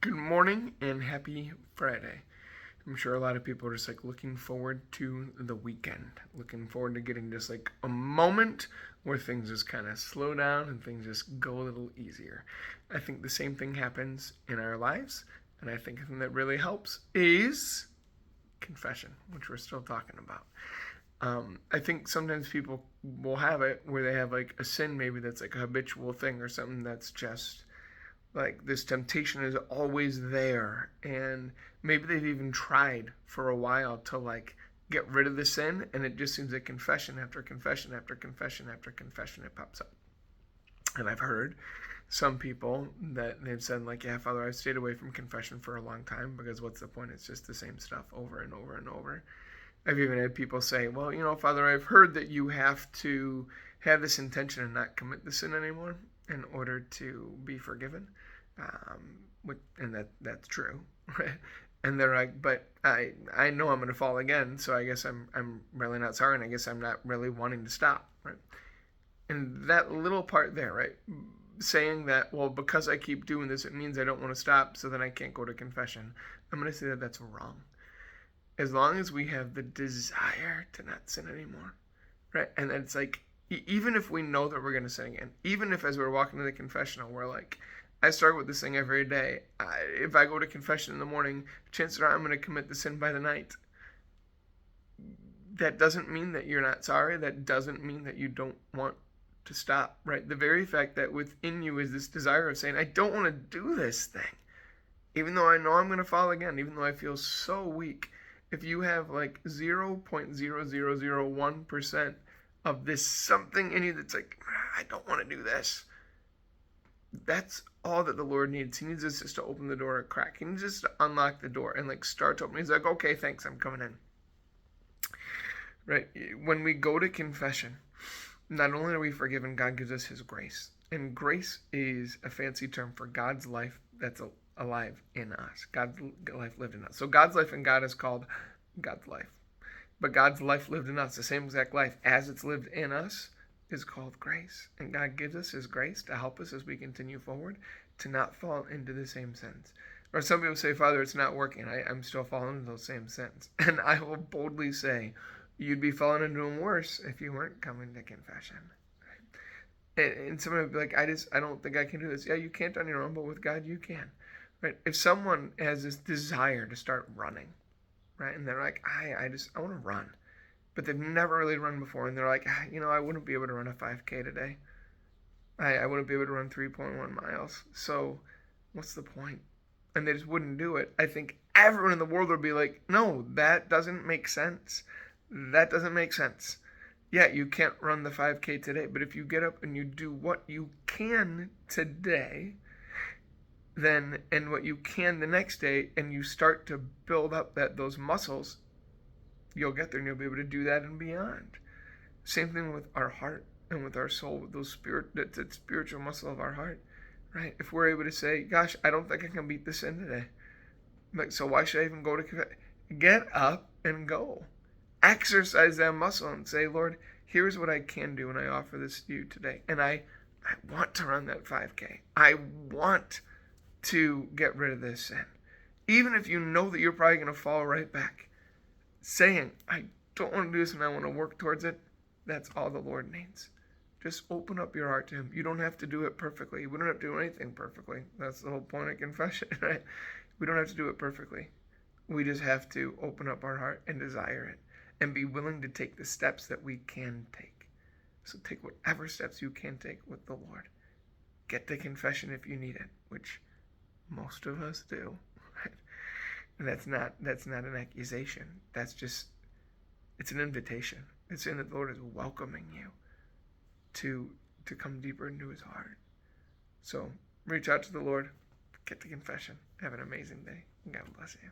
Good morning and happy Friday. I'm sure a lot of people are just looking forward to the weekend, looking forward to getting just a moment where things just kind of slow down and things just go a little easier. I think the same thing happens in our lives, and I think the thing that really helps is confession, which we're still talking about. I think sometimes people will have it where they have a sin maybe that's a habitual thing or something that's just this temptation is always there, and maybe they've even tried for a while to get rid of the sin, and it just seems like confession after confession after confession after confession it pops up. And I've heard some people that they've said yeah, Father, I've stayed away from confession for a long time because what's the point? It's just the same stuff over and over and over. I've even had people say, well, Father, I've heard that you have to have this intention and not commit the sin anymore in order to be forgiven. And that's true, right? And they're like, but I know I'm going to fall again, so I guess I'm really not sorry, and I guess I'm not really wanting to stop, right? And that little part there, right? Saying that, well, because I keep doing this, it means I don't want to stop, so then I can't go to confession. I'm going to say that that's wrong. As long as we have the desire to not sin anymore, right? And it's even if we know that we're going to sin again, even if as we're walking to the confessional, we're I start with this thing every day. If I go to confession in the morning, chances are I'm going to commit the sin by the night. That doesn't mean that you're not sorry. That doesn't mean that you don't want to stop, right? The very fact that within you is this desire of saying, I don't want to do this thing, even though I know I'm going to fall again, even though I feel so weak. If you have 0.0001% of this something in you that's I don't want to do this, that's all that the Lord needs. He needs us just to open the door a crack. He needs us to unlock the door and start to open. He's like, okay, thanks, I'm coming in. Right? When we go to confession, not only are we forgiven, God gives us his grace. And grace is a fancy term for God's life that's alive in us. God's life lived in us. So God's life in God is called God's life. But God's life lived in us, the same exact life as it's lived in us, is called grace. And God gives us his grace to help us as we continue forward to not fall into the same sins. Or some people say, Father, it's not working. I'm still falling into those same sins. And I will boldly say, you'd be falling into them worse if you weren't coming to confession. And someone would be like, I don't think I can do this. Yeah, you can't on your own, but with God, you can. Right? If someone has this desire to start running, right, and they're like, I want to run, but they've never really run before, and they're like, I wouldn't be able to run a 5K today. I wouldn't be able to run 3.1 miles. So what's the point? And they just wouldn't do it. I think everyone in the world would be like, no, that doesn't make sense. That doesn't make sense. Yeah, you can't run the 5K today, but if you get up and you do what you can today, then and what you can the next day, and you start to build up those muscles, you'll get there and you'll be able to do that and beyond. Same thing with our heart and with our soul, with that spiritual muscle of our heart, right? If we're able to say, gosh, I don't think I can beat this sin today, so why should I even go to confess? Get up and go. Exercise that muscle and say, Lord, here's what I can do, and I offer this to you today. And I want to run that 5K. I want to get rid of this sin. Even if you know that you're probably going to fall right back. Saying, I don't want to do this and I want to work towards it, that's all the Lord needs. Just open up your heart to him. You don't have to do it perfectly. We don't have to do anything perfectly. That's the whole point of confession, right? We don't have to do it perfectly. We just have to open up our heart and desire it and be willing to take the steps that we can take. So take whatever steps you can take with the Lord. Get to confession if you need it, which most of us do. Right? And that's not an accusation. It's an invitation. It's saying that the Lord is welcoming you to come deeper into his heart. So reach out to the Lord, get to confession. Have an amazing day. God bless you.